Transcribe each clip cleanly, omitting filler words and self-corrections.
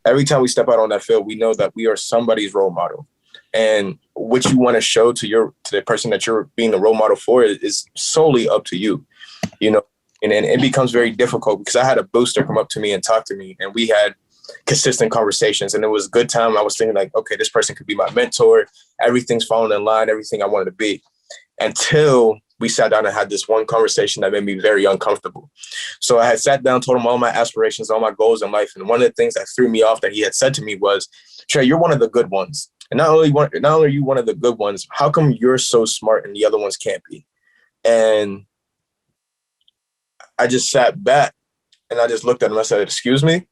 every time we step out on that field, we know that we are somebody's role model. And what you want to show to the person that you're being the role model for is solely up to you, you know. And then it becomes very difficult because I had a booster come up to me and talk to me, and we had consistent conversations, and it was a good time. I was thinking like, okay, this person could be my mentor. Everything's falling in line, everything I wanted to be, until we sat down and had this one conversation that made me very uncomfortable. So I had sat down, told him all my aspirations, all my goals in life. And one of the things that threw me off that he had said to me was, Trey, you're one of the good ones. And not only are you one of the good ones, how come you're so smart and the other ones can't be? And I just sat back and I just looked at him. I said, excuse me?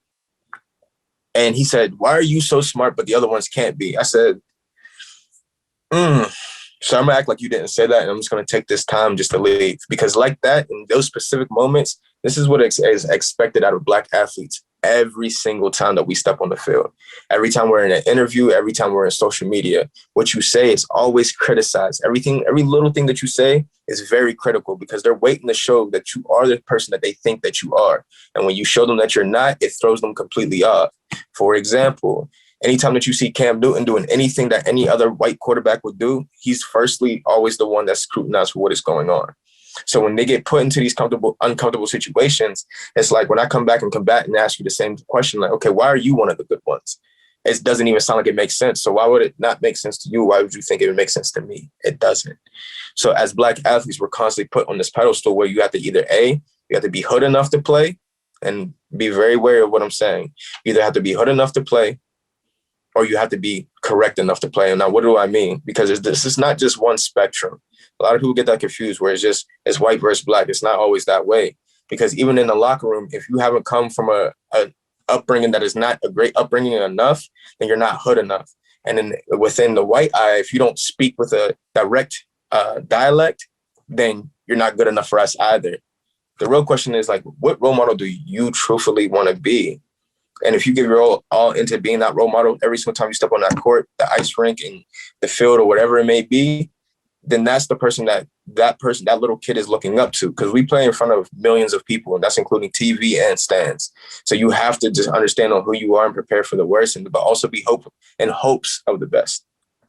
And he said, why are you so smart, but the other ones can't be? I said, So I'm gonna act like you didn't say that, and I'm just gonna take this time just to leave. Because like that, in those specific moments, this is what is expected out of Black athletes every single time that we step on the field. Every time we're in an interview, every time we're in social media, what you say is always criticized. Everything, every little thing that you say is very critical because they're waiting to show that you are the person that they think that you are. And when you show them that you're not, it throws them completely off. For example, anytime that you see Cam Newton doing anything that any other white quarterback would do, he's firstly always the one that's scrutinized for what is going on. So when they get put into these uncomfortable situations, it's like when I come back and combat and ask you the same question, like, okay, why are you one of the good ones? It doesn't even sound like it makes sense. So why would it not make sense to you? Why would you think it would make sense to me? It doesn't. So as Black athletes, we're constantly put on this pedestal where you have to either you have to be hood enough to play, and be very wary of what I'm saying. You either have to be hood enough to play, or you have to be correct enough to play. And now what do I mean? Because this is not just one spectrum. A lot of people get that confused where it's white versus Black. It's not always that way. Because even in the locker room, if you haven't come from a upbringing that is not a great upbringing enough, then you're not hood enough. And then within the white eye, if you don't speak with a direct dialect, then you're not good enough for us either. The real question is like, what role model do you truthfully want to be? And if you give your all into being that role model every single time you step on that court, the ice rink and the field or whatever it may be, then that's the person that little kid is looking up to. Because we play in front of millions of people, and that's including TV and stands. So you have to just understand on who you are and prepare for the worst, but also be hopes of the best.